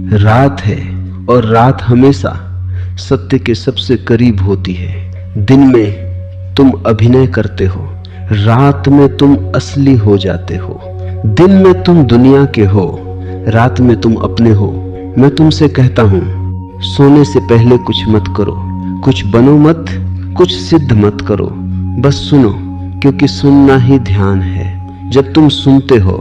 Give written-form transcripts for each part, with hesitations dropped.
रात है और रात हमेशा सत्य के सबसे करीब होती है। दिन में तुम अभिनय करते हो, रात में तुम असली हो जाते हो। दिन में तुम दुनिया के हो, रात में तुम अपने हो। मैं तुमसे कहता हूं, सोने से पहले कुछ मत करो, कुछ बनो मत, कुछ सिद्ध मत करो, बस सुनो, क्योंकि सुनना ही ध्यान है। जब तुम सुनते हो,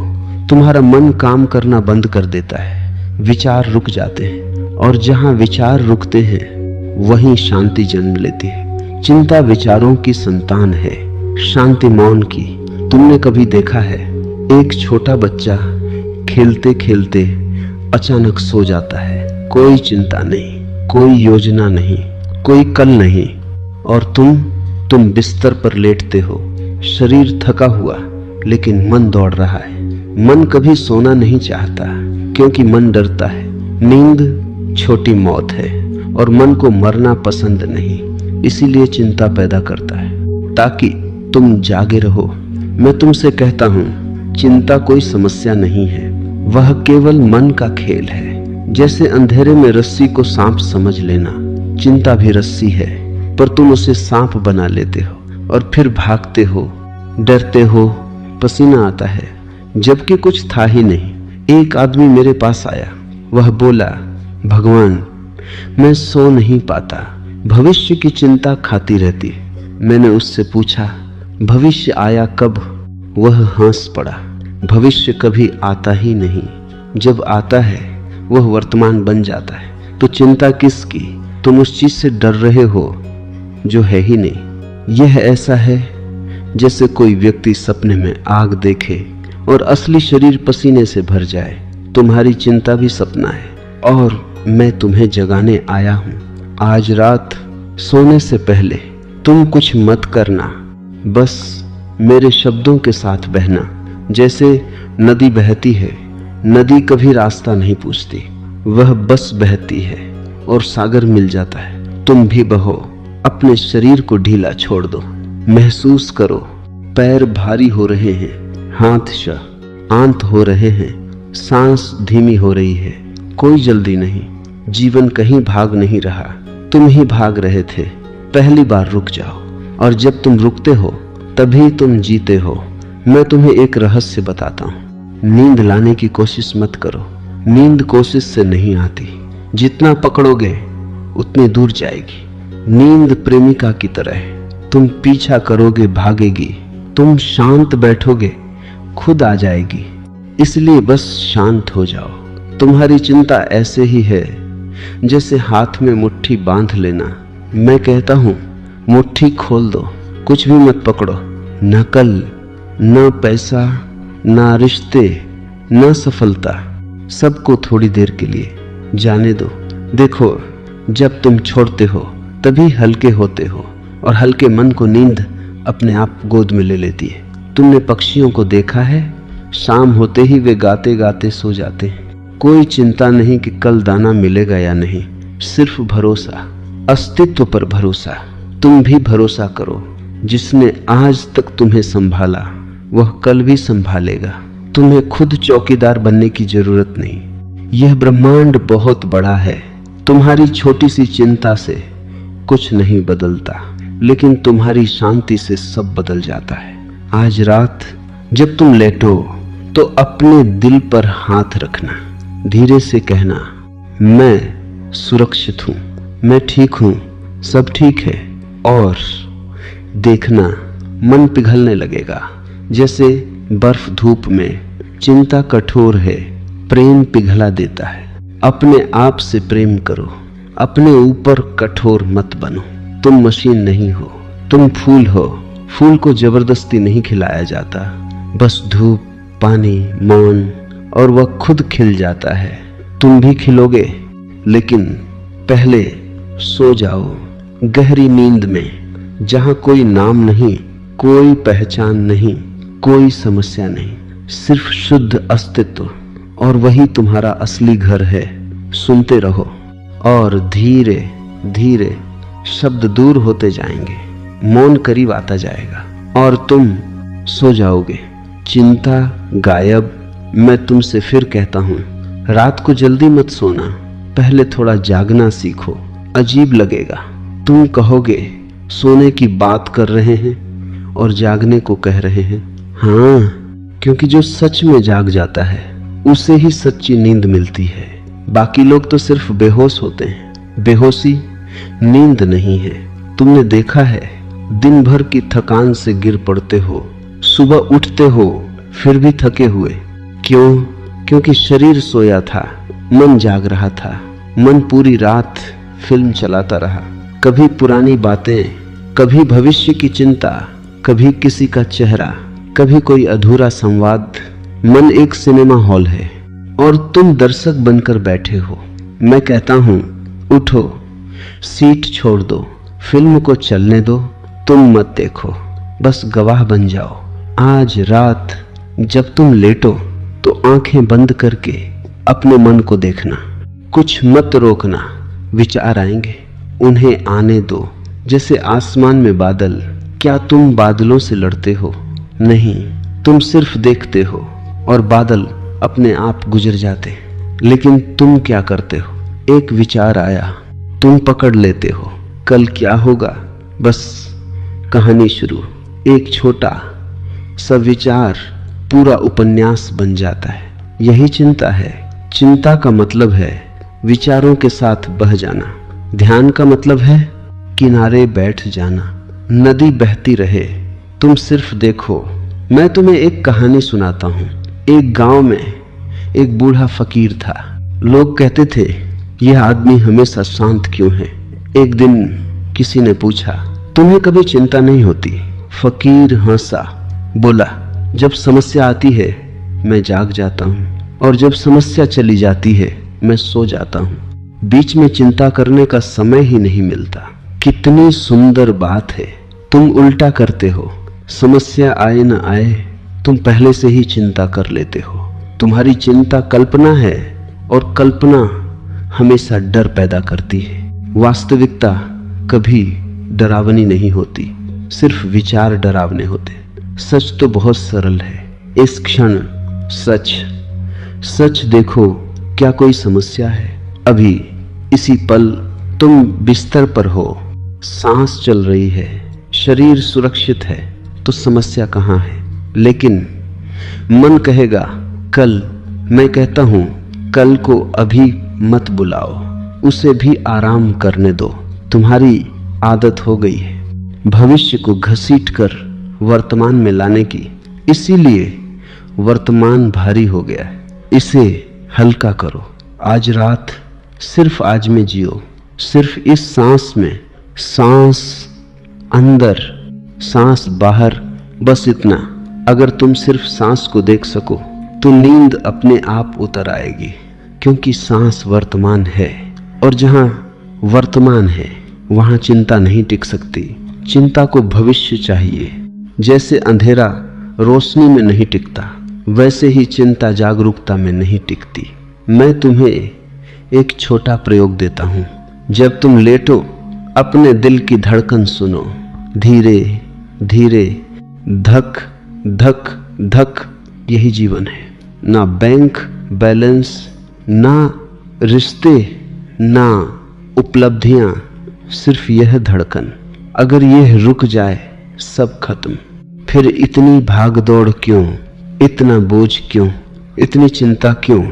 तुम्हारा मन काम करना बंद कर देता है, विचार रुक जाते हैं, और जहां विचार रुकते हैं वहीं शांति जन्म लेती है। चिंता विचारों की संतान है, शांति मौन की। तुमने कभी देखा है एक छोटा बच्चा खेलते खेलते अचानक सो जाता है, कोई चिंता नहीं, कोई योजना नहीं, कोई कल नहीं, और तुम बिस्तर पर लेटते हो, शरीर थका हुआ लेकिन मन दौड़ रहा है। मन कभी सोना नहीं चाहता, क्योंकि मन डरता है। नींद छोटी मौत है और मन को मरना पसंद नहीं, इसीलिए चिंता पैदा करता है ताकि तुम जागे रहो। मैं तुमसे कहता हूं, चिंता कोई समस्या नहीं है, वह केवल मन का खेल है। जैसे अंधेरे में रस्सी को सांप समझ लेना, चिंता भी रस्सी है, पर तुम उसे सांप बना लेते हो और फिर भागते हो, डरते हो, पसीना आता है, जबकि कुछ था ही नहीं। एक आदमी मेरे पास आया, वह बोला, भगवान, मैं सो नहीं पाता, भविष्य की चिंता खाती रहती। मैंने उससे पूछा, भविष्य आया कब? वह हंस पड़ा, भविष्य कभी आता ही नहीं, जब आता है वह वर्तमान बन जाता है। तो चिंता किसकी? तुम उस चीज से डर रहे हो जो है ही नहीं। यह ऐसा है जैसे कोई व्यक्ति सपने में आग देखे और असली शरीर पसीने से भर जाए। तुम्हारी चिंता भी सपना है, और मैं तुम्हें जगाने आया हूं। आज रात सोने से पहले तुम कुछ मत करना, बस मेरे शब्दों के साथ बहना। जैसे नदी बहती है, नदी कभी रास्ता नहीं पूछती, वह बस बहती है और सागर मिल जाता है। तुम भी बहो, अपने शरीर को ढीला छोड़ दो, महसूस करो, पैर भारी हो रहे हैं, हाथ आंत हो रहे हैं, सांस धीमी हो रही है। कोई जल्दी नहीं, जीवन कहीं भाग नहीं रहा, तुम ही भाग रहे थे। पहली बार रुक जाओ, और जब तुम रुकते हो तभी तुम जीते हो। मैं तुम्हें एक रहस्य बताता हूं, नींद लाने की कोशिश मत करो, नींद कोशिश से नहीं आती, जितना पकड़ोगे उतनी दूर जाएगी। नींद प्रेमिका की तरह है, तुम पीछा करोगे भागेगी, तुम शांत बैठोगे खुद आ जाएगी। इसलिए बस शांत हो जाओ। तुम्हारी चिंता ऐसे ही है जैसे हाथ में मुट्ठी बांध लेना। मैं कहता हूं, मुट्ठी खोल दो, कुछ भी मत पकड़ो, न कल, न पैसा, न रिश्ते, न सफलता, सबको थोड़ी देर के लिए जाने दो। देखो, जब तुम छोड़ते हो तभी हल्के होते हो, और हल्के मन को नींद अपने आप गोद में ले लेती है। तुमने पक्षियों को देखा है, शाम होते ही वे गाते गाते सो जाते हैं। कोई चिंता नहीं कि कल दाना मिलेगा या नहीं, सिर्फ भरोसा, अस्तित्व पर भरोसा। तुम भी भरोसा करो, जिसने आज तक तुम्हें संभाला वह कल भी संभालेगा। तुम्हें खुद चौकीदार बनने की जरूरत नहीं। यह ब्रह्मांड बहुत बड़ा है, तुम्हारी छोटी सी चिंता से कुछ नहीं बदलता, लेकिन तुम्हारी शांति से सब बदल जाता है। आज रात जब तुम लेटो तो अपने दिल पर हाथ रखना, धीरे से कहना, मैं सुरक्षित हूं, मैं ठीक हूं, सब ठीक है। और देखना, मन पिघलने लगेगा, जैसे बर्फ धूप में। चिंता कठोर है, प्रेम पिघला देता है। अपने आप से प्रेम करो, अपने ऊपर कठोर मत बनो। तुम मशीन नहीं हो, तुम फूल हो। फूल को जबरदस्ती नहीं खिलाया जाता, बस धूप, पानी, मौन, और वह खुद खिल जाता है। तुम भी खिलोगे, लेकिन पहले सो जाओ गहरी नींद में, जहां कोई नाम नहीं, कोई पहचान नहीं, कोई समस्या नहीं, सिर्फ शुद्ध अस्तित्व, और वही तुम्हारा असली घर है। सुनते रहो, और धीरे धीरे शब्द दूर होते जाएंगे, मौन करीब आता जाएगा, और तुम सो जाओगे। चिंता गायब। मैं तुमसे फिर कहता हूं, रात को जल्दी मत सोना, पहले थोड़ा जागना सीखो। अजीब लगेगा, तुम कहोगे सोने की बात कर रहे हैं और जागने को कह रहे हैं। हाँ, क्योंकि जो सच में जाग जाता है उसे ही सच्ची नींद मिलती है। बाकी लोग तो सिर्फ बेहोश होते हैं। बेहोशी नींद नहीं है। तुमने देखा है, दिन भर की थकान से गिर पड़ते हो, सुबह उठते हो फिर भी थके हुए। क्यों? क्योंकि शरीर सोया था, मन जाग रहा था। मन पूरी रात फिल्म चलाता रहा, कभी पुरानी बातें, कभी भविष्य की चिंता, कभी किसी का चेहरा, कभी कोई अधूरा संवाद। मन एक सिनेमा हॉल है और तुम दर्शक बनकर बैठे हो। मैं कहता हूं, उठो, सीट छोड़ दो, फिल्म को चलने दो, तुम मत देखो, बस गवाह बन जाओ। आज रात जब तुम लेटो तो आंखें बंद करके अपने मन को देखना, कुछ मत रोकना। विचार आएंगे, उन्हें आने दो, जैसे आसमान में बादल। क्या तुम बादलों से लड़ते हो? नहीं, तुम सिर्फ देखते हो और बादल अपने आप गुजर जाते। लेकिन तुम क्या करते हो? एक विचार आया, तुम पकड़ लेते हो। कल क्या होगा? बस कहानी शुरू। एक छोटा सा विचार पूरा उपन्यास बन जाता है। यही चिंता है। चिंता का मतलब है विचारों के साथ बह जाना। ध्यान का मतलब है किनारे बैठ जाना। नदी बहती रहे, तुम सिर्फ देखो। मैं तुम्हें एक कहानी सुनाता हूँ। एक गांव में एक बूढ़ा फकीर था। लोग कहते थे, यह आदमी हमेशा शांत क्यों है? एक दिन किसी ने पूछा, तुम्हें कभी चिंता नहीं होती? फकीर हंसा, बोला, जब समस्या आती है मैं जाग जाता हूँ और जब समस्या चली जाती है मैं सो जाता हूँ। बीच में चिंता करने का समय ही नहीं मिलता। कितनी सुंदर बात है। तुम उल्टा करते हो। समस्या आए न आए, तुम पहले से ही चिंता कर लेते हो। तुम्हारी चिंता कल्पना है और कल्पना हमेशा डर पैदा करती है। वास्तविकता कभी डरावनी नहीं होती, सिर्फ विचार डरावने होते। सच तो बहुत सरल है। इस क्षण सच सच देखो, क्या कोई समस्या है? अभी इसी पल तुम बिस्तर पर हो, सांस चल रही है, शरीर सुरक्षित है, तो समस्या कहाँ है? लेकिन मन कहेगा कल। मैं कहता हूं, कल को अभी मत बुलाओ, उसे भी आराम करने दो। तुम्हारी आदत हो गई है भविष्य को घसीटकर वर्तमान में लाने की, इसीलिए वर्तमान भारी हो गया है। इसे हल्का करो। आज रात सिर्फ आज में जियो, सिर्फ इस सांस में, सांस अंदर सांस बाहर, बस इतना। अगर तुम सिर्फ सांस को देख सको तो नींद अपने आप उतर आएगी, क्योंकि सांस वर्तमान है और जहां वर्तमान है वहां चिंता नहीं टिक सकती। चिंता को भविष्य चाहिए। जैसे अंधेरा रोशनी में नहीं टिकता, वैसे ही चिंता जागरूकता में नहीं टिकती। मैं तुम्हें एक छोटा प्रयोग देता हूं। जब तुम लेटो, अपने दिल की धड़कन सुनो। धीरे धीरे, धक धक धक। यही जीवन है। ना बैंक बैलेंस, ना रिश्ते, ना उपलब्धियां, सिर्फ यह धड़कन। अगर यह रुक जाए सब खत्म। फिर इतनी भाग दौड़ क्यों? इतना बोझ क्यों? इतनी चिंता क्यों?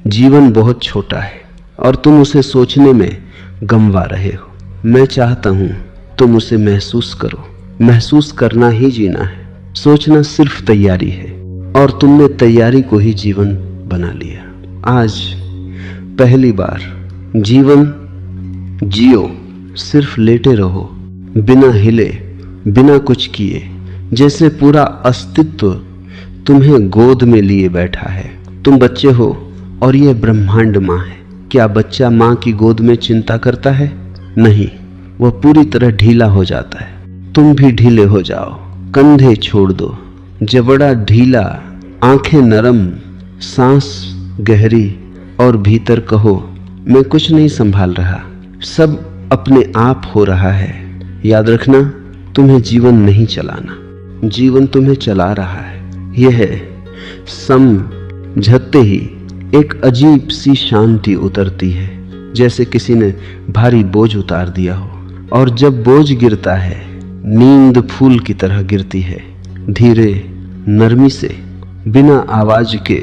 जीवन बहुत छोटा है और तुम उसे सोचने में गंवा रहे हो। मैं चाहता हूं तुम उसे महसूस करो। महसूस करना ही जीना है। सोचना सिर्फ तैयारी है और तुमने तैयारी को ही जीवन बना लिया। आज पहली बार जीवन जियो। सिर्फ लेटे रहो, बिना हिले, बिना कुछ किए, जैसे पूरा अस्तित्व तुम्हें गोद में लिए बैठा है। तुम बच्चे हो और यह ब्रह्मांड माँ है। क्या बच्चा माँ की गोद में चिंता करता है? नहीं, वह पूरी तरह ढीला हो जाता है। तुम भी ढीले हो जाओ, कंधे छोड़ दो, जबड़ा ढीला, आंखें नरम, सांस गहरी और भीतर कहो, मैं कुछ नहीं संभाल रहा, सब अपने आप हो रहा है। याद रखना, तुम्हें जीवन नहीं चलाना, जीवन तुम्हें चला रहा है। यह समझते ही एक अजीब सी शांति उतरती है, जैसे किसी ने भारी बोझ उतार दिया हो। और जब बोझ गिरता है, नींद फूल की तरह गिरती है, धीरे, नरमी से, बिना आवाज के।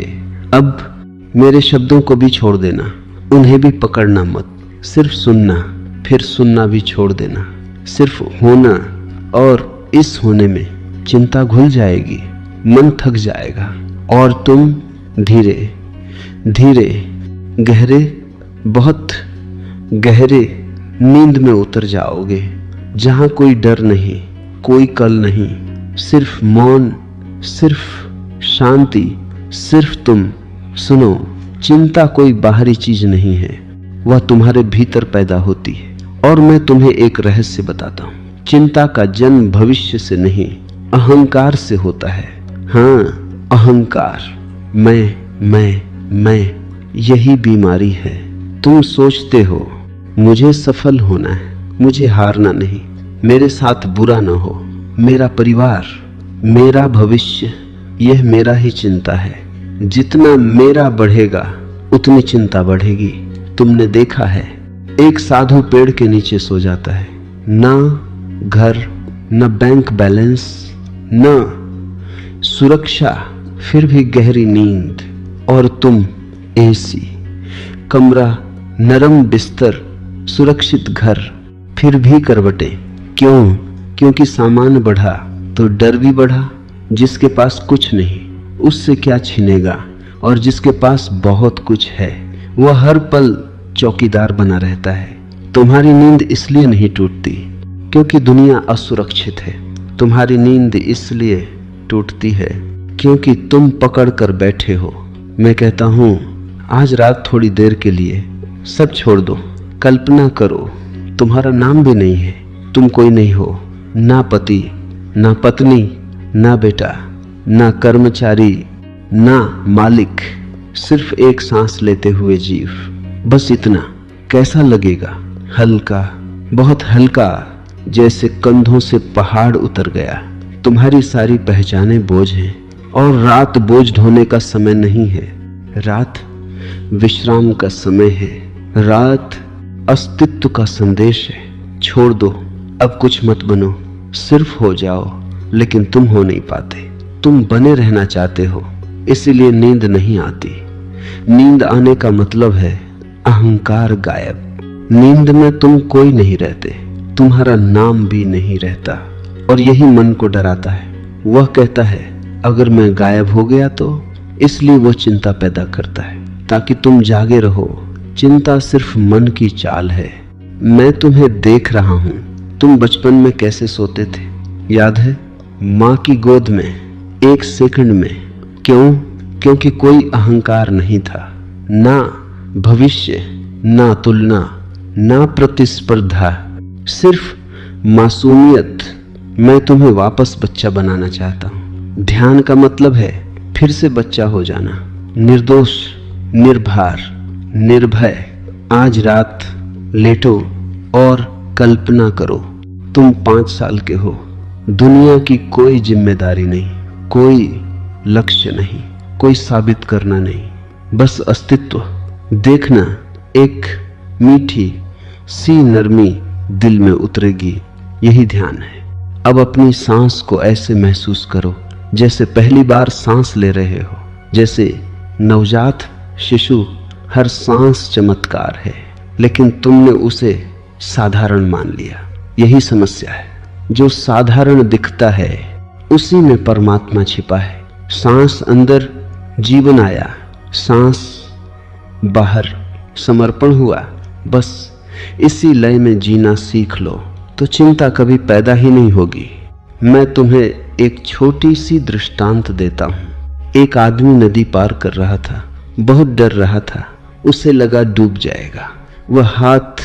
अब मेरे शब्दों को भी छोड़ देना, उन्हें भी पकड़ना मत, सिर्फ सुनना, फिर सुनना भी छोड़ देना। सिर्फ होना, और इस होने में चिंता घुल जाएगी, मन थक जाएगा, और तुम धीरे धीरे गहरे, बहुत गहरे नींद में उतर जाओगे, जहां कोई डर नहीं, कोई कल नहीं, सिर्फ मौन, सिर्फ शांति, सिर्फ तुम। सुनो, चिंता कोई बाहरी चीज नहीं है, वह तुम्हारे भीतर पैदा होती है। और मैं तुम्हें एक रहस्य बताता हूं, चिंता का जन्म भविष्य से नहीं, अहंकार से होता है। हाँ, अहंकार, मैं, यही बीमारी है। तुम सोचते हो मुझे सफल होना है, मुझे हारना नहीं, मेरे साथ बुरा ना हो, मेरा परिवार, मेरा भविष्य, यह मेरा ही चिंता है। जितना मेरा बढ़ेगा उतनी चिंता बढ़ेगी। तुमने देखा है, एक साधु पेड़ के नीचे सो जाता है, ना घर, न बैंक बैलेंस, न सुरक्षा, फिर भी गहरी नींद। और तुम एसी, कमरा, नरम बिस्तर, सुरक्षित घर, फिर भी करवटें। क्यों? क्योंकि सामान बढ़ा तो डर भी बढ़ा। जिसके पास कुछ नहीं उससे क्या छीनेगा, और जिसके पास बहुत कुछ है वह हर पल चौकीदार बना रहता है। तुम्हारी नींद इसलिए नहीं टूटती क्योंकि दुनिया असुरक्षित है, तुम्हारी नींद इसलिए टूटती है क्योंकि तुम पकड़ कर बैठे हो। मैं कहता हूं, आज रात थोड़ी देर के लिए सब छोड़ दो। कल्पना करो तुम्हारा नाम भी नहीं है, तुम कोई नहीं हो, ना पति, ना पत्नी, ना बेटा, ना कर्मचारी, ना मालिक, सिर्फ एक सांस लेते हुए जीव, बस इतना। कैसा लगेगा? हल्का, बहुत हल्का, जैसे कंधों से पहाड़ उतर गया। तुम्हारी सारी पहचानें बोझ हैं, और रात बोझ ढोने का समय नहीं है, रात विश्राम का समय है, रात अस्तित्व का संदेश है। छोड़ दो, अब कुछ मत बनो, सिर्फ हो जाओ। लेकिन तुम हो नहीं पाते, तुम बने रहना चाहते हो, इसीलिए नींद नहीं आती। नींद आने का मतलब है अहंकार गायब। नींद में तुम कोई नहीं रहते, तुम्हारा नाम भी नहीं रहता, और यही मन को डराता है। वह कहता है अगर मैं गायब हो गया तो, इसलिए वह चिंता पैदा करता है ताकि तुम जागे रहो। चिंता सिर्फ मन की चाल है। मैं तुम्हें देख रहा हूं, तुम बचपन में कैसे सोते थे, याद है? माँ की गोद में, एक सेकंड में। क्यों? क्योंकि कोई अहंकार नहीं था, ना भविष्य, ना तुलना, ना प्रतिस्पर्धा, सिर्फ मासूमियत। मैं तुम्हें वापस बच्चा बनाना चाहता हूँ। ध्यान का मतलब है फिर से बच्चा हो जाना, निर्दोष, निर्भार, निर्भय। आज रात लेटो और कल्पना करो तुम 5 साल के हो, दुनिया की कोई जिम्मेदारी नहीं, कोई लक्ष्य नहीं, कोई साबित करना नहीं, बस अस्तित्व। देखना, एक मीठी सी नरमी दिल में उतरेगी। यही ध्यान है। अब अपनी सांस को ऐसे महसूस करो जैसे पहली बार सांस ले रहे हो, जैसे नवजात शिशु। हर सांस चमत्कार है, लेकिन तुमने उसे साधारण मान लिया। यही समस्या है। जो साधारण दिखता है उसी में परमात्मा छिपा है। सांस अंदर, जीवन आया, सांस बाहर, समर्पण हुआ। बस इसी लय में जीना सीख लो तो चिंता कभी पैदा ही नहीं होगी। मैं तुम्हें एक छोटी सी दृष्टांत देता हूँ। एक आदमी नदी पार कर रहा था, बहुत डर रहा था, उसे लगा डूब जाएगा। वह हाथ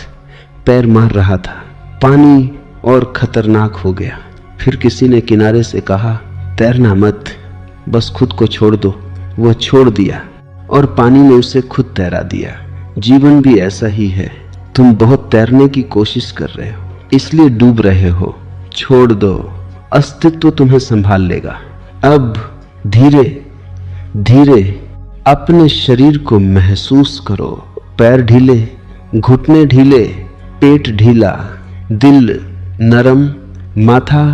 पैर मार रहा था, पानी और खतरनाक हो गया। फिर किसी ने किनारे से कहा, तैरना मत, बस खुद को छोड़ दो। वह छोड़ दिया और पानी ने उसे खुद तैरा दिया। जीवन भी ऐसा ही है। तुम बहुत तैरने की कोशिश कर रहे हो, इसलिए डूब रहे हो। छोड़ दो, अस्तित्व तुम्हें संभाल लेगा। अब धीरे धीरे अपने शरीर को महसूस करो। पैर ढीले, घुटने ढीले, पेट ढीला, दिल नरम, माथा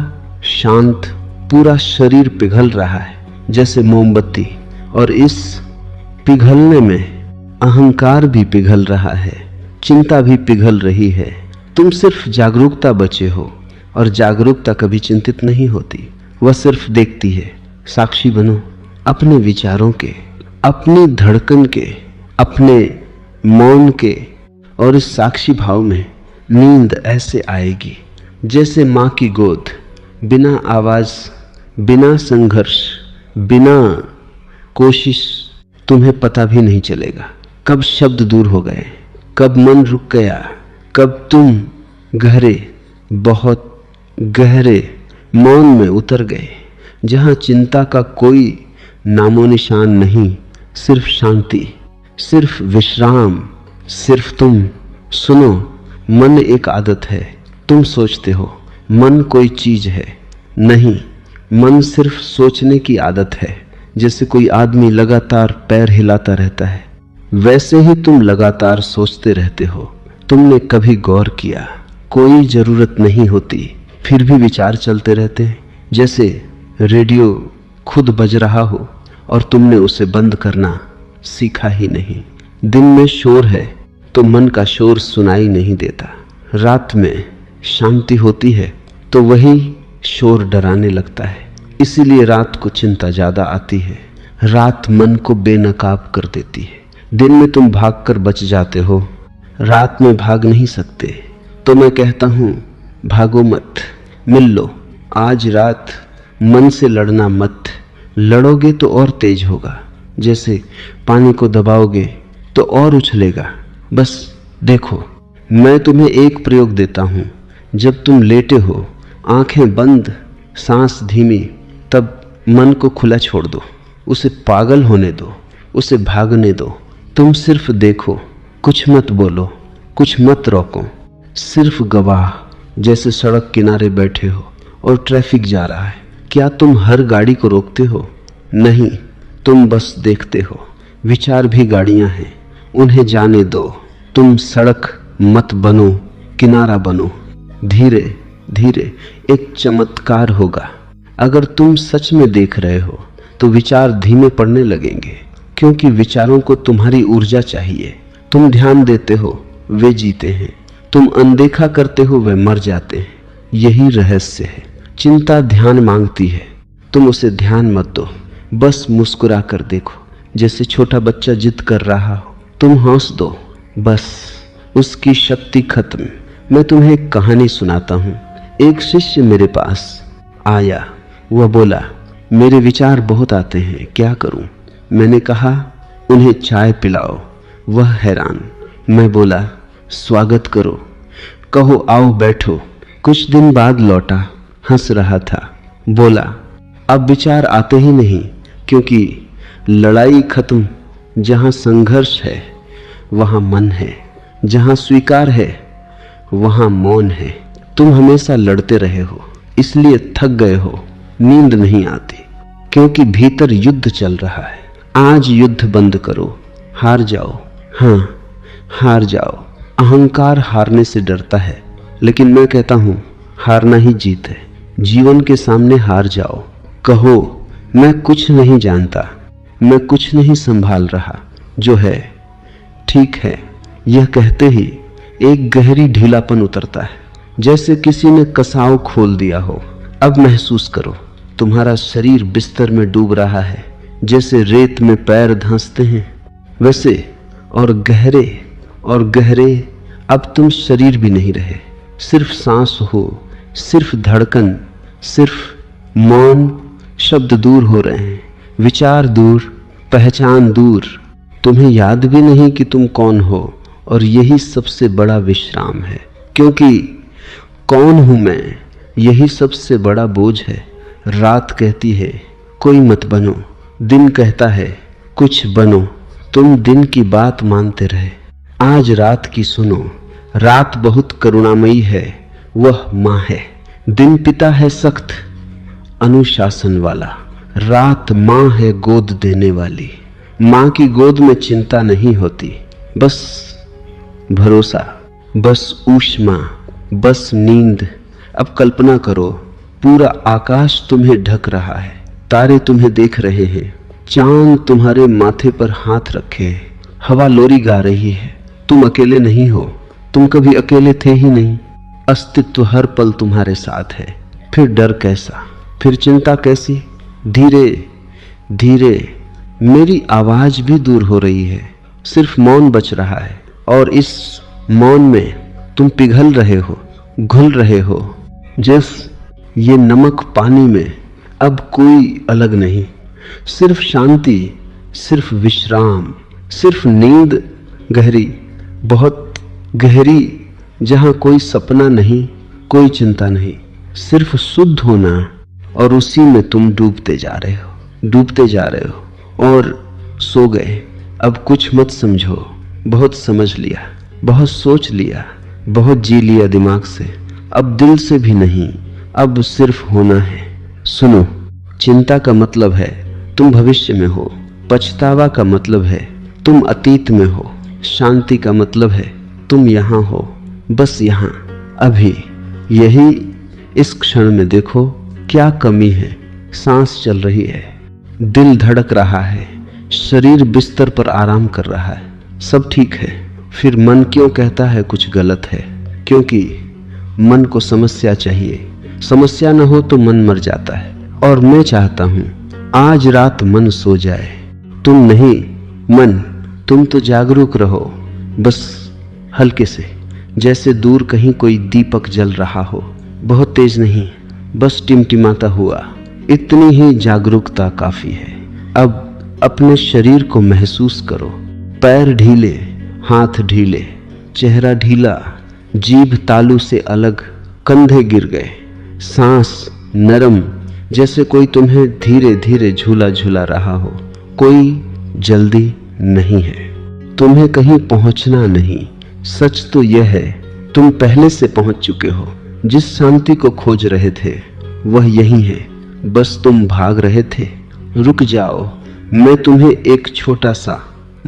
शांत, पूरा शरीर पिघल रहा है जैसे मोमबत्ती। और इस पिघलने में अहंकार भी पिघल रहा है, चिंता भी पिघल रही है। तुम सिर्फ जागरूकता बचे हो, और जागरूकता कभी चिंतित नहीं होती, वह सिर्फ देखती है। साक्षी बनो अपने विचारों के, अपनी धड़कन के, अपने मौन के। और इस साक्षी भाव में नींद ऐसे आएगी जैसे माँ की गोद, बिना आवाज, बिना संघर्ष, बिना कोशिश। तुम्हें पता भी नहीं चलेगा कब शब्द दूर हो गए, कब मन रुक गया, कब तुम गहरे, बहुत गहरे मौन में उतर गए, जहाँ चिंता का कोई नामो निशान नहीं, सिर्फ शांति, सिर्फ विश्राम, सिर्फ तुम। सुनो, मन एक आदत है। तुम सोचते हो मन कोई चीज है, नहीं, मन सिर्फ सोचने की आदत है। जैसे कोई आदमी लगातार पैर हिलाता रहता है, वैसे ही तुम लगातार सोचते रहते हो। तुमने कभी गौर किया कोई जरूरत नहीं होती, फिर भी विचार चलते रहते हैं, जैसे रेडियो खुद बज रहा हो और तुमने उसे बंद करना सीखा ही नहीं। दिन में शोर है तो मन का शोर सुनाई नहीं देता, रात में शांति होती है तो वही शोर डराने लगता है। इसीलिए रात को चिंता ज्यादा आती है, रात मन को बेनकाब कर देती है। दिन में तुम भागकर बच जाते हो, रात में भाग नहीं सकते। तो मैं कहता हूँ भागो मत, मिल लो। आज रात मन से लड़ना मत, लड़ोगे तो और तेज होगा। जैसे पानी को दबाओगे तो और उछलेगा। बस देखो, मैं तुम्हें एक प्रयोग देता हूँ। जब तुम लेटे हो, आंखें बंद, सांस धीमी, तब मन को खुला छोड़ दो, उसे पागल होने दो, उसे भागने दो। तुम सिर्फ देखो, कुछ मत बोलो, कुछ मत रोको, सिर्फ गवाह। जैसे सड़क किनारे बैठे हो और ट्रैफिक जा रहा है, क्या तुम हर गाड़ी को रोकते हो? नहीं, तुम बस देखते हो। विचार भी गाड़ियां हैं, उन्हें जाने दो। तुम सड़क मत बनो, किनारा बनो। धीरे धीरे एक चमत्कार होगा। अगर तुम सच में देख रहे हो तो विचार धीमे पड़ने लगेंगे, क्योंकि विचारों को तुम्हारी ऊर्जा चाहिए। तुम ध्यान देते हो, वे जीते हैं। तुम अनदेखा करते हो, वे मर जाते हैं। यही रहस्य है। चिंता ध्यान मांगती है, तुम उसे ध्यान मत दो, बस मुस्कुरा कर देखो। जैसे छोटा बच्चा जिद कर रहा हो, तुम हंस दो, बस उसकी शक्ति खत्म। मैं तुम्हें एक कहानी सुनाता हूँ। एक शिष्य मेरे पास आया, वह बोला, मेरे विचार बहुत आते हैं, क्या करूं? मैंने कहा, उन्हें चाय पिलाओ। वह हैरान। मैं बोला, स्वागत करो, कहो आओ बैठो। कुछ दिन बाद लौटा, हंस रहा था। बोला, अब विचार आते ही नहीं, क्योंकि लड़ाई खत्म। जहां संघर्ष है वहां मन है, जहां स्वीकार है वहां मौन है। तुम हमेशा लड़ते रहे हो, इसलिए थक गए हो, नींद नहीं आती, क्योंकि भीतर युद्ध चल रहा है। आज युद्ध बंद करो, हार जाओ। हाँ, हार जाओ। अहंकार हारने से डरता है, लेकिन मैं कहता हूं हारना ही जीत है। जीवन के सामने हार जाओ, कहो मैं कुछ नहीं जानता, मैं कुछ नहीं संभाल रहा, जो है ठीक है। यह कहते ही एक गहरी ढीलापन उतरता है, जैसे किसी ने कसाव खोल दिया हो। अब महसूस करो, तुम्हारा शरीर बिस्तर में डूब रहा है। जैसे रेत में पैर धंसते हैं वैसे, और गहरे। अब तुम शरीर भी नहीं रहे, सिर्फ सांस हो, सिर्फ धड़कन, सिर्फ मौन। शब्द दूर हो रहे हैं, विचार दूर, पहचान दूर। तुम्हें याद भी नहीं कि तुम कौन हो, और यही सबसे बड़ा विश्राम है। क्योंकि कौन हूं मैं, यही सबसे बड़ा बोझ है। रात कहती है कोई मत बनो, दिन कहता है कुछ बनो। तुम दिन की बात मानते रहे, आज रात की सुनो। रात बहुत करुणामयी है, वह माँ है। दिन पिता है सख्त अनुशासन वाला, रात माँ है गोद देने वाली। माँ की गोद में चिंता नहीं होती, बस भरोसा, बस ऊष्मा, बस नींद। अब कल्पना करो, पूरा आकाश तुम्हें ढक रहा है, तारे तुम्हें देख रहे हैं, चांद तुम्हारे माथे पर हाथ रखे है, हवा लोरी गा रही है। तुम अकेले नहीं हो, तुम कभी अकेले थे ही नहीं। अस्तित्व हर पल तुम्हारे साथ है। फिर डर कैसा, फिर चिंता कैसी? धीरे धीरे मेरी आवाज भी दूर हो रही है, सिर्फ मौन बच रहा है, और इस मौन में तुम पिघल रहे हो, घुल रहे हो। जैसे ये नमक पानी में अब कोई अलग नहीं, सिर्फ शांति, सिर्फ विश्राम, सिर्फ नींद गहरी, बहुत गहरी, जहां कोई सपना नहीं, कोई चिंता नहीं, सिर्फ शुद्ध होना। और उसी में तुम डूबते जा रहे हो, डूबते जा रहे हो, और सो गए। अब कुछ मत समझो, बहुत समझ लिया, बहुत सोच लिया, बहुत जी लिया दिमाग से, अब दिल से भी नहीं, अब सिर्फ होना है। सुनो, चिंता का मतलब है तुम भविष्य में हो, पछतावा का मतलब है तुम अतीत में हो, शांति का मतलब है तुम यहाँ हो, बस यहाँ, अभी, यही इस क्षण में। देखो क्या कमी है, सांस चल रही है, दिल धड़क रहा है, शरीर बिस्तर पर आराम कर रहा है, सब ठीक है। फिर मन क्यों कहता है कुछ गलत है? क्योंकि मन को समस्या चाहिए, समस्या न हो तो मन मर जाता है। और मैं चाहता हूं आज रात मन सो जाए, तुम नहीं, मन, तुम तो जागरूक रहो, बस हल्के से, जैसे दूर कहीं कोई दीपक जल रहा हो, बहुत तेज नहीं, बस टिमटिमाता हुआ। इतनी ही जागरूकता काफी है। अब अपने शरीर को महसूस करो, पैर ढीले, हाथ ढीले, चेहरा ढीला, जीभ तालू से अलग, कंधे गिर गए, सांस नरम, जैसे कोई तुम्हें धीरे धीरे झूला झूला रहा हो। कोई जल्दी नहीं है, तुम्हें कहीं पहुंचना नहीं। सच तो यह है तुम पहले से पहुंच चुके हो। जिस शांति को खोज रहे थे वह यही है, बस तुम भाग रहे थे। रुक जाओ, मैं तुम्हें एक छोटा सा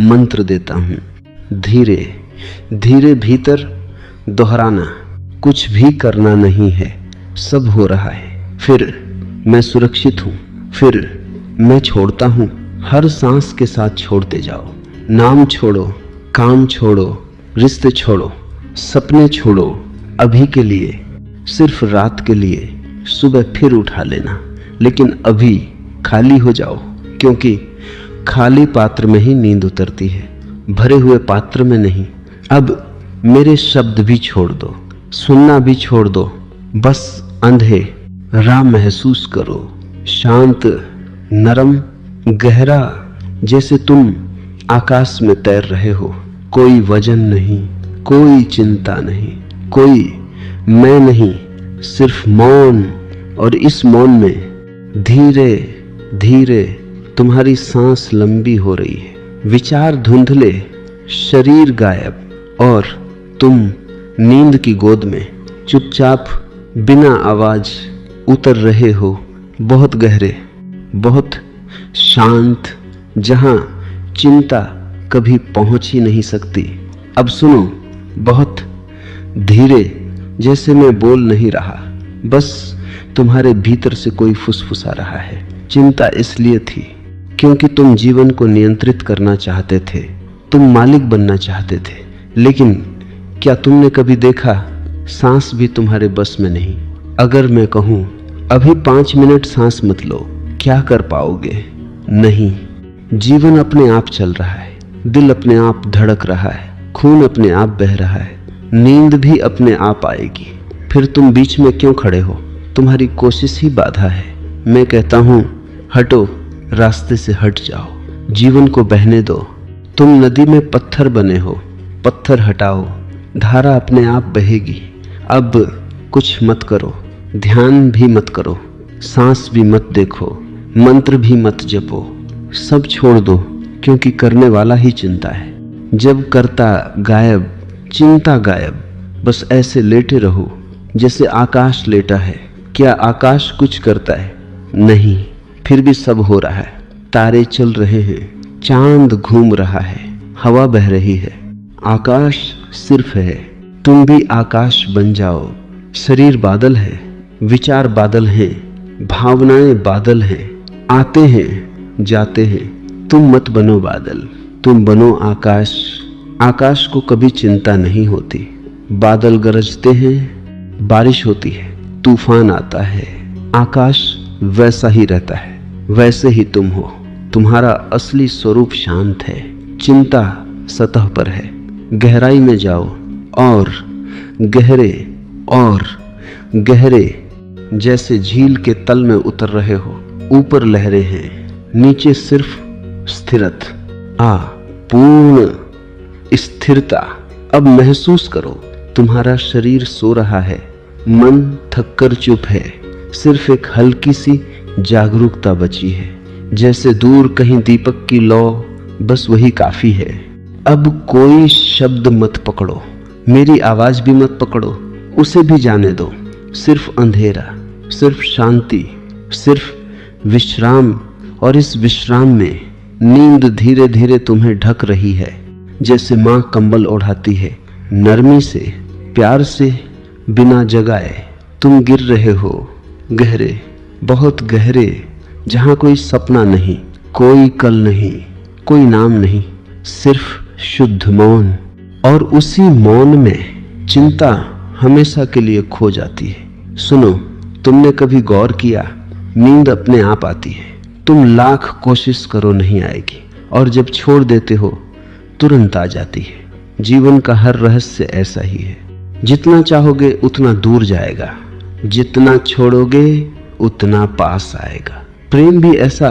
मंत्र देता हूँ। धीरे धीरे भीतर दोहराना, कुछ भी करना नहीं है, सब हो रहा है। फिर मैं सुरक्षित हूँ, फिर मैं छोड़ता हूँ। हर सांस के साथ छोड़ते जाओ। नाम छोड़ो, काम छोड़ो, रिश्ते छोड़ो, सपने छोड़ो। अभी के लिए, सिर्फ रात के लिए, सुबह फिर उठा लेना, लेकिन अभी खाली हो जाओ, क्योंकि खाली पात्र में ही नींद उतरती है, भरे हुए पात्र में नहीं। अब मेरे शब्द भी छोड़ दो, सुनना भी छोड़ दो, बस अंधे राह महसूस करो, शांत, नरम, गहरा, जैसे तुम आकाश में तैर रहे हो। कोई वजन नहीं, कोई चिंता नहीं, कोई मैं नहीं, सिर्फ मौन। और इस मौन में धीरे धीरे तुम्हारी सांस लंबी हो रही है, विचार धुंधले, शरीर गायब, और तुम नींद की गोद में चुपचाप बिना आवाज उतर रहे हो, बहुत गहरे, बहुत शांत, जहां चिंता कभी पहुंच ही नहीं सकती। अब सुनो, बहुत धीरे, जैसे मैं बोल नहीं रहा, बस तुम्हारे भीतर से कोई फुसफुसा रहा है। चिंता इसलिए थी क्योंकि तुम जीवन को नियंत्रित करना चाहते थे, तुम मालिक बनना चाहते थे। लेकिन क्या तुमने कभी देखा, सांस भी तुम्हारे बस में नहीं। अगर मैं कहूं अभी 5 मिनट सांस मत लो, क्या कर पाओगे? नहीं। जीवन अपने आप चल रहा है, दिल अपने आप धड़क रहा है, खून अपने आप बह रहा है, नींद भी अपने आप आएगी। फिर तुम बीच में क्यों खड़े हो? तुम्हारी कोशिश ही बाधा है। मैं कहता हूं हटो, रास्ते से हट जाओ, जीवन को बहने दो। तुम नदी में पत्थर बने हो, पत्थर हटाओ, धारा अपने आप बहेगी। अब कुछ मत करो, ध्यान भी मत करो, सांस भी मत देखो, मंत्र भी मत जपो, सब छोड़ दो, क्योंकि करने वाला ही चिंता है। जब करता गायब, चिंता गायब, बस ऐसे लेटे रहो जैसे आकाश लेटा है। क्या आकाश कुछ करता है? नहीं। फिर भी सब हो रहा है, तारे चल रहे हैं, चांद घूम रहा है, हवा बह रही है, आकाश सिर्फ है। तुम भी आकाश बन जाओ। शरीर बादल है, विचार बादल हैं, भावनाएं बादल हैं, आते हैं जाते हैं। तुम मत बनो बादल, तुम बनो आकाश। आकाश को कभी चिंता नहीं होती। बादल गरजते हैं, बारिश होती है, तूफान आता है, आकाश वैसा ही रहता है। वैसे ही तुम हो। तुम्हारा असली स्वरूप शांत है, चिंता सतह पर है। गहराई में जाओ और गहरे जैसे झील के तल में उतर रहे हो। ऊपर लहरें हैं, नीचे सिर्फ स्थिरता, पूर्ण स्थिरता। अब महसूस करो, तुम्हारा शरीर सो रहा है, मन थककर चुप है, सिर्फ एक हल्की सी जागरूकता बची है। जैसे दूर कहीं दीपक की लौ, बस वही काफी है। अब कोई शब्द मत पकड़ो, मेरी आवाज भी मत पकड़ो, उसे भी जाने दो। सिर्फ अंधेरा, सिर्फ शांति, सिर्फ विश्राम। और इस विश्राम में नींद धीरे धीरे तुम्हें ढक रही है, जैसे माँ कंबल ओढ़ाती है, नरमी से, प्यार से, बिना जगाए। तुम गिर रहे हो गहरे, बहुत गहरे, जहाँ कोई सपना नहीं, कोई कल नहीं, कोई नाम नहीं, सिर्फ शुद्ध मौन। और उसी मौन में चिंता हमेशा के लिए खो जाती है। सुनो, तुमने कभी गौर किया, नींद अपने आप आती है। तुम लाख कोशिश करो नहीं आएगी, और जब छोड़ देते हो तुरंत आ जाती है। जीवन का हर रहस्य ऐसा ही है। जितना चाहोगे उतना दूर जाएगा, जितना छोड़ोगे उतना पास आएगा। प्रेम भी ऐसा,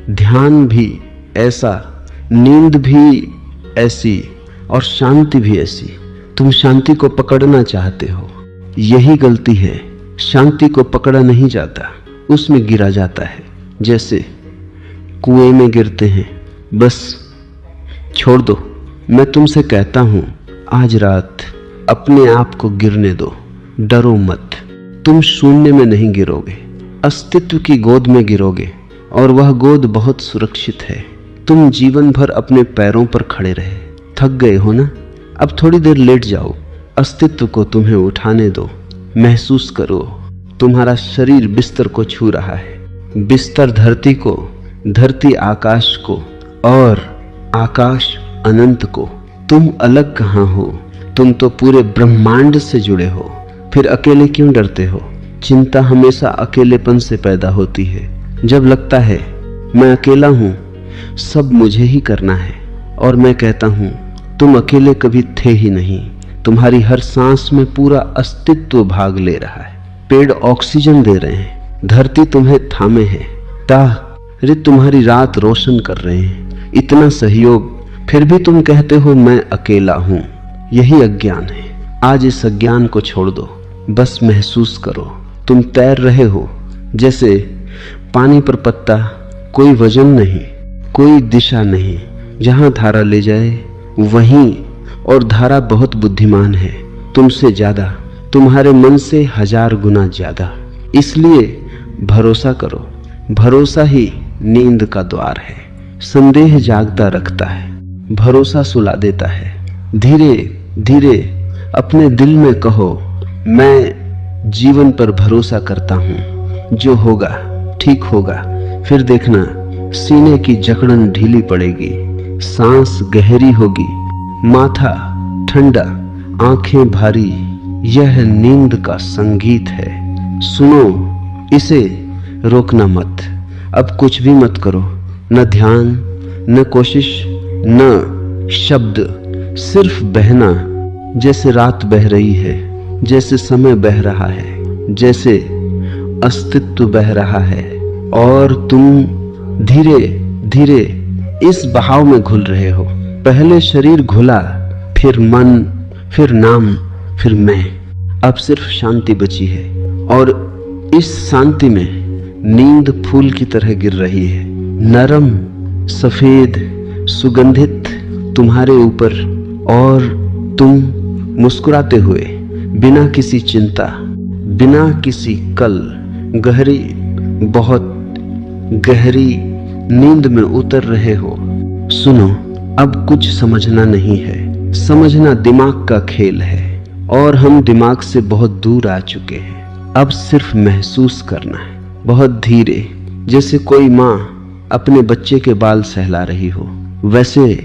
ध्यान भी ऐसा, नींद भी ऐसी, और शांति भी ऐसी। तुम शांति को पकड़ना चाहते हो, यही गलती है। शांति को पकड़ा नहीं जाता, उसमें गिरा जाता है। जैसे कुएं में गिरते हैं, बस छोड़ दो। मैं तुमसे कहता हूं, आज रात अपने आप को गिरने दो, डरो मत। तुम शून्य में नहीं गिरोगे, अस्तित्व की गोद में गिरोगे, और वह गोद बहुत सुरक्षित है। तुम जीवन भर अपने पैरों पर खड़े रहे, थक गए हो ना? अब थोड़ी देर लेट जाओ, अस्तित्व को तुम्हें उठाने दो। महसूस करो, तुम्हारा शरीर बिस्तर को छू रहा है, बिस्तर धरती को, धरती आकाश को, और आकाश अनंत को। तुम अलग कहाँ हो? तुम तो पूरे ब्रह्मांड से जुड़े हो। फिर अकेले क्यों डरते हो? चिंता हमेशा अकेलेपन से पैदा होती है। जब लगता है मैं अकेला हूँ, सब मुझे ही करना है, और मैं कहता हूँ तुम अकेले कभी थे ही नहीं। तुम्हारी हर सांस में पूरा अस्तित्व भाग ले रहा है। पेड़ ऑक्सीजन दे रहे हैं, धरती तुम्हें थामे है, तारे तुम्हारी रात रोशन कर रहे हैं। इतना सहयोग, फिर भी तुम कहते हो मैं अकेला हूँ। यही अज्ञान है। आज इस अज्ञान को छोड़ दो, बस महसूस करो तुम तैर रहे हो, जैसे पानी पर पत्ता। कोई वजन नहीं, कोई दिशा नहीं, जहां धारा ले जाए वहीं। और धारा बहुत बुद्धिमान है, तुमसे ज्यादा, तुम्हारे मन से 1000 गुना ज्यादा। इसलिए भरोसा करो, भरोसा ही नींद का द्वार है। संदेह जागता रखता है, भरोसा सुला देता है। धीरे धीरे अपने दिल में कहो, मैं जीवन पर भरोसा करता हूँ, जो होगा ठीक होगा। फिर देखना, सीने की जकड़न ढीली पड़ेगी, सांस गहरी होगी, माथा ठंडा, आंखें भारी। यह नींद का संगीत है, सुनो इसे, रोकना मत। अब कुछ भी मत करो, न ध्यान, न कोशिश, न शब्द, सिर्फ बहना। जैसे रात बह रही है, जैसे समय बह रहा है, जैसे अस्तित्व बह रहा है, और तुम धीरे धीरे इस बहाव में घुल रहे हो। पहले शरीर घुला, फिर मन, फिर नाम, फिर मैं। अब सिर्फ शांति बची है, और इस शांति में नींद फूल की तरह गिर रही है, नरम, सफेद, सुगंधित तुम्हारे ऊपर। और तुम मुस्कुराते हुए, बिना किसी चिंता, बिना किसी कल, गहरी, बहुत गहरी नींद में उतर रहे हो। सुनो, अब कुछ समझना नहीं है, समझना दिमाग का खेल है और हम दिमाग से बहुत दूर आ चुके हैं। अब सिर्फ महसूस करना है, बहुत धीरे, जैसे कोई माँ अपने बच्चे के बाल सहला रही हो, वैसे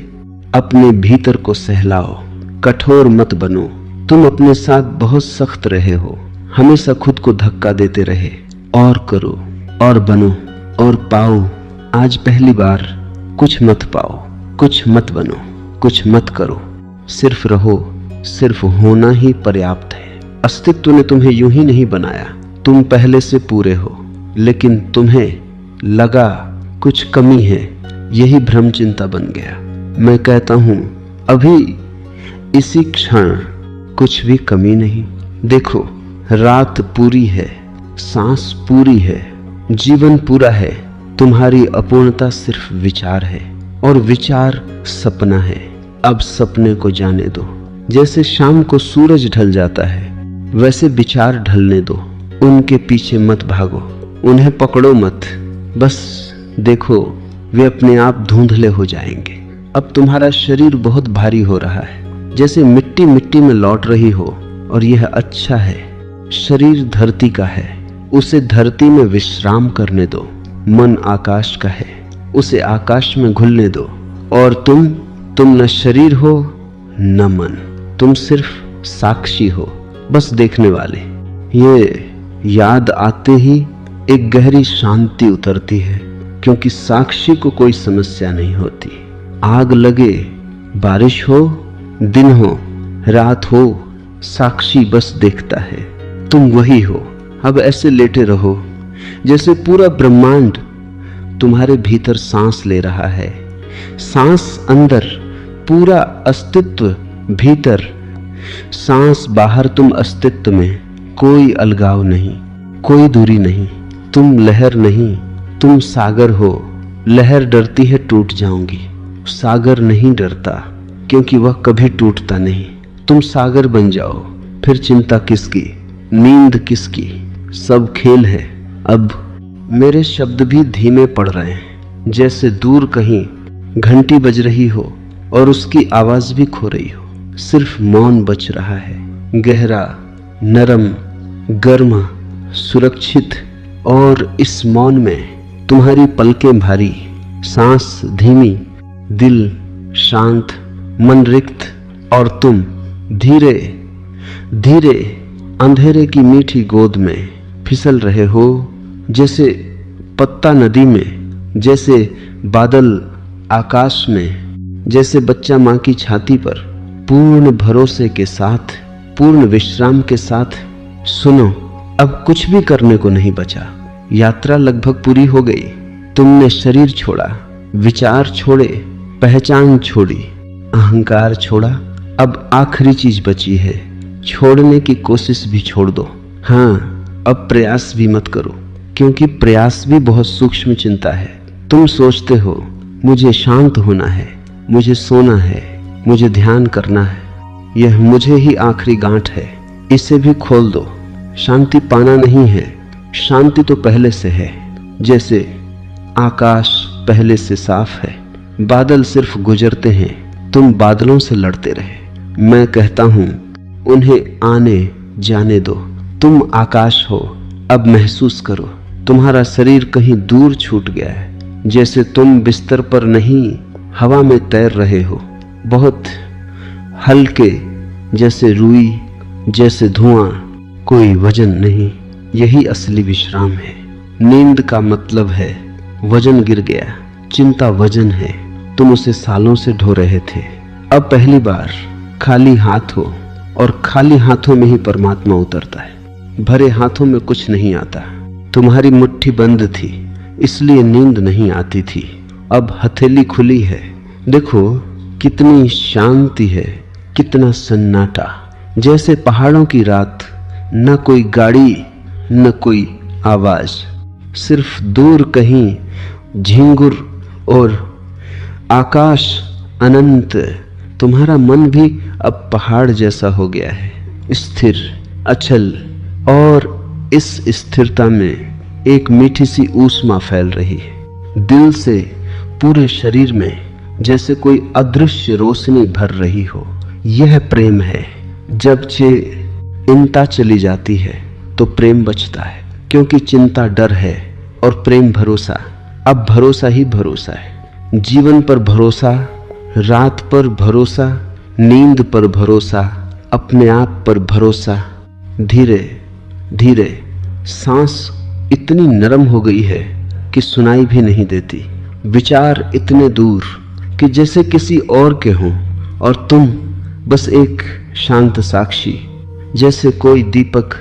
अपने भीतर को सहलाओ। कठोर मत बनो, तुम अपने साथ बहुत सख्त रहे हो, हमेशा खुद को धक्का देते रहे। और करो और बनो और पाओ। आज पहली बार कुछ मत पाओ, कुछ मत बनो, कुछ मत करो, सिर्फ रहो। सिर्फ होना ही पर्याप्त है। अस्तित्व ने तुम्हें यूं ही नहीं बनाया, तुम पहले से पूरे हो, लेकिन तुम्हें लगा कुछ कमी है, यही भ्रम चिंता बन गया। मैं कहता हूं अभी इसी क्षण कुछ भी कमी नहीं। देखो, रात पूरी है, सांस पूरी है, जीवन पूरा है। तुम्हारी अपूर्णता सिर्फ विचार है और विचार सपना है। अब सपने को जाने दो। जैसे शाम को सूरज ढल जाता है, वैसे विचार ढलने दो। उनके पीछे मत भागो, उन्हें पकड़ो मत। बस देखो, वे अपने आप धुंधले हो जाएंगे। अब तुम्हारा शरीर बहुत भारी हो रहा है, जैसे मिट्टी मिट्टी में लौट रही हो, और यह अच्छा है। शरीर धरती का है, उसे धरती में विश्राम करने दो। मन आकाश का है, उसे आकाश में घुलने दो। और तुम न शरीर हो न मन, तुम सिर्फ साक्षी हो, बस देखने वाले। ये याद आते ही एक गहरी शांति उतरती है, क्योंकि साक्षी को कोई समस्या नहीं होती। आग लगे, बारिश हो, दिन हो, रात हो, साक्षी बस देखता है। तुम वही हो। अब ऐसे लेटे रहो जैसे पूरा ब्रह्मांड तुम्हारे भीतर सांस ले रहा है। सांस अंदर, पूरा अस्तित्व भीतर, सांस बाहर, तुम अस्तित्व में। कोई अलगाव नहीं, कोई दूरी नहीं। तुम लहर नहीं, तुम सागर हो। लहर डरती है टूट जाऊंगी, सागर नहीं डरता, क्योंकि वह कभी टूटता नहीं। तुम सागर बन जाओ, फिर चिंता किसकी, नींद किसकी, सब खेल है। अब मेरे शब्द भी धीमे पड़ रहे हैं, जैसे दूर कहीं घंटी बज रही हो और उसकी आवाज भी खो रही हो। सिर्फ मौन बच रहा है, गहरा, नरम, गर्म, सुरक्षित। और इस मौन में तुम्हारी पलकें भारी, सांस धीमी, दिल शांत, मन रिक्त, और तुम धीरे धीरे अंधेरे की मीठी गोद में फिसल रहे हो। जैसे पत्ता नदी में, जैसे बादल आकाश में, जैसे बच्चा माँ की छाती पर, पूर्ण भरोसे के साथ, पूर्ण विश्राम के साथ। सुनो, अब कुछ भी करने को नहीं बचा। यात्रा लगभग पूरी हो गई। तुमने शरीर छोड़ा, विचार छोड़े, पहचान छोड़ी, अहंकार छोड़ा। अब आखिरी चीज बची है, छोड़ने की कोशिश भी छोड़ दो। हाँ, अब प्रयास भी मत करो, क्योंकि प्रयास भी बहुत सूक्ष्म चिंता है। तुम सोचते हो मुझे शांत होना है, मुझे सोना है, मुझे ध्यान करना है। यह मुझे ही आखिरी गांठ है, इसे भी खोल दो। शांति पाना नहीं है, शांति तो पहले से है। जैसे आकाश पहले से साफ है, बादल सिर्फ गुजरते हैं, तुम बादलों से लड़ते रहे। मैं कहता हूं उन्हें आने जाने दो। तुम आकाश हो। अब महसूस करो, तुम्हारा शरीर कहीं दूर छूट गया है, जैसे तुम बिस्तर पर नहीं हवा में तैर रहे हो, बहुत हल्के, जैसे रुई, जैसे धुआं, कोई वजन नहीं। यही असली विश्राम है। नींद का मतलब है वजन गिर गया, चिंता वजन है, तुम उसे सालों से ढो रहे थे। अब पहली बार खाली हाथ हो, और खाली हाथों में ही परमात्मा उतरता है। भरे हाथों में कुछ नहीं आता। तुम्हारी मुट्ठी बंद थी, इसलिए नींद नहीं आती थी। अब हथेली खुली है, देखो कितनी शांति है, कितना सन्नाटा, जैसे पहाड़ों की रात। न कोई गाड़ी, न कोई आवाज, सिर्फ दूर कहीं झिंगुर और आकाश अनंत। तुम्हारा मन भी अब पहाड़ जैसा हो गया है, स्थिर, अचल। और इस स्थिरता में एक मीठी सी ऊष्मा फैल रही है, दिल से पूरे शरीर में जैसे कोई अदृश्य रोशनी भर रही हो। यह प्रेम है। जब चिंता चली जाती है तो प्रेम बचता है, क्योंकि चिंता डर है और प्रेम भरोसा। अब भरोसा ही भरोसा है। जीवन पर भरोसा, रात पर भरोसा, नींद पर भरोसा, अपने आप पर भरोसा। धीरे धीरे सांस इतनी नरम हो गई है कि सुनाई भी नहीं देती। विचार इतने दूर कि जैसे किसी और के हों और तुम बस एक शांत साक्षी। जैसे कोई दीपक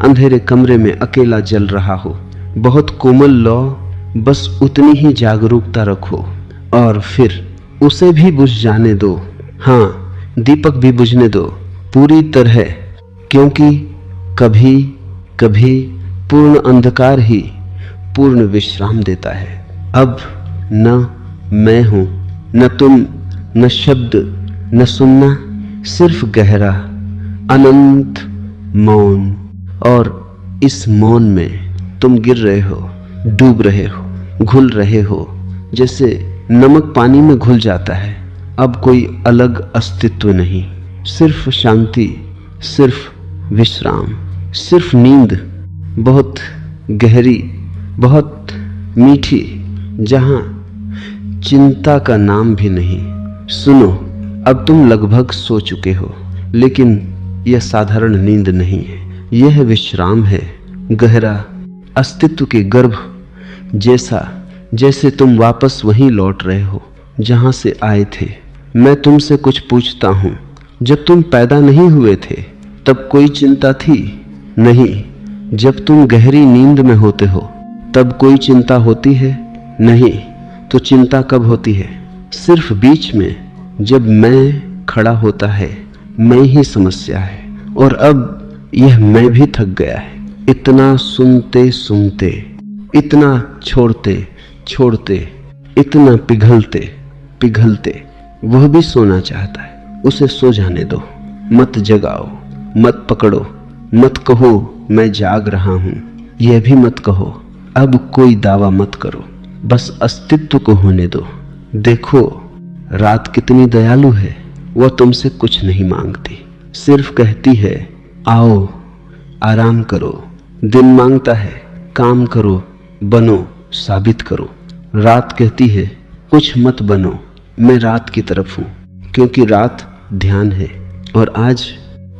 अंधेरे कमरे में अकेला जल रहा हो। बहुत कोमल लौ, बस उतनी ही जागरूकता रखो और फिर उसे भी बुझ जाने दो। हाँ, दीपक भी बुझने दो पूरी तरह, क्योंकि कभी कभी पूर्ण अंधकार ही पूर्ण विश्राम देता है। अब न मैं हूं, न तुम, न शब्द, न सुनना, सिर्फ गहरा अनंत मौन। और इस मौन में तुम गिर रहे हो, डूब रहे हो, घुल रहे हो, जैसे नमक पानी में घुल जाता है। अब कोई अलग अस्तित्व नहीं, सिर्फ शांति, सिर्फ विश्राम, सिर्फ नींद, बहुत गहरी, बहुत मीठी, जहां चिंता का नाम भी नहीं। सुनो, अब तुम लगभग सो चुके हो, लेकिन यह साधारण नींद नहीं है। यह विश्राम है, गहरा अस्तित्व के गर्भ जैसा, जैसे तुम वापस वहीं लौट रहे हो जहां से आए थे। मैं तुमसे कुछ पूछता हूं। जब तुम पैदा नहीं हुए थे तब कोई चिंता थी? नहीं। जब तुम गहरी नींद में होते हो तब कोई चिंता होती है? नहीं। तो चिंता कब होती है? सिर्फ बीच में, जब मैं खड़ा होता है। मैं ही समस्या है। और अब यह मैं भी थक गया है, इतना सुनते सुनते, इतना छोड़ते छोड़ते, इतना पिघलते पिघलते। वह भी सोना चाहता है, उसे सो जाने दो। मत जगाओ, मत पकड़ो, मत कहो मैं जाग रहा हूं। यह भी मत कहो। अब कोई दावा मत करो, बस अस्तित्व को होने दो। देखो रात कितनी दयालु है। वह तुमसे कुछ नहीं मांगती, सिर्फ कहती है आओ आराम करो। दिन मांगता है काम करो, बनो, साबित करो। रात कहती है कुछ मत बनो, मैं रात की तरफ हूं, क्योंकि रात ध्यान है। और आज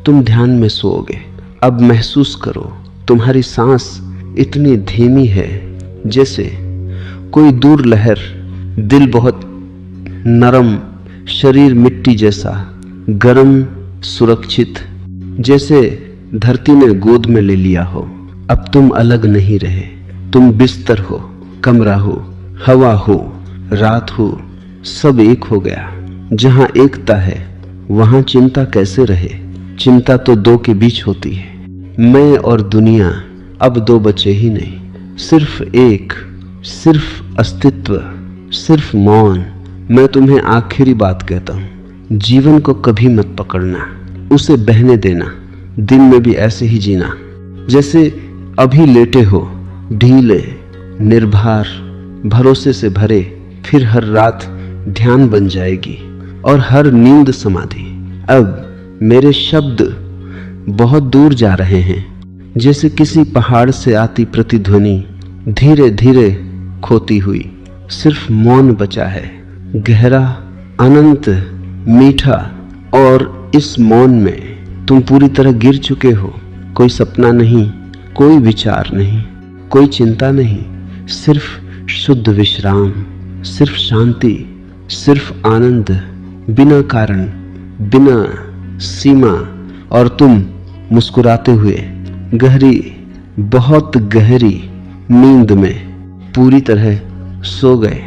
तुम ध्यान में सोओगे। अब महसूस करो, तुम्हारी सांस इतनी धीमी है जैसे कोई दूर लहर। दिल बहुत नरम, शरीर मिट्टी जैसा गरम, सुरक्षित, जैसे धरती ने गोद में ले लिया हो। अब तुम अलग नहीं रहे, तुम बिस्तर हो, कमरा हो, हवा हो, रात हो, सब एक हो गया। जहां एकता है वहां चिंता कैसे रहे? चिंता तो दो के बीच होती है। मैं और दुनिया अब दो बचे ही नहीं, सिर्फ एक, सिर्फ अस्तित्व, सिर्फ मौन। मैं तुम्हें आखिरी बात कहता हूं, जीवन को कभी मत पकड़ना, उसे बहने देना। दिन में भी ऐसे ही जीना जैसे अभी लेटे हो, ढीले, निर्भर, भरोसे से भरे। फिर हर रात ध्यान बन जाएगी और हर नींद समाधि। अब मेरे शब्द बहुत दूर जा रहे हैं, जैसे किसी पहाड़ से आती प्रतिध्वनि धीरे धीरे खोती हुई। सिर्फ मौन बचा है, गहरा, अनंत, मीठा। और इस मौन में तुम पूरी तरह गिर चुके हो। कोई सपना नहीं, कोई विचार नहीं, कोई चिंता नहीं, सिर्फ शुद्ध विश्राम, सिर्फ शांति, सिर्फ आनंद, बिना कारण, बिना सीमा। और तुम मुस्कुराते हुए गहरी, बहुत गहरी नींद में पूरी तरह सो गए।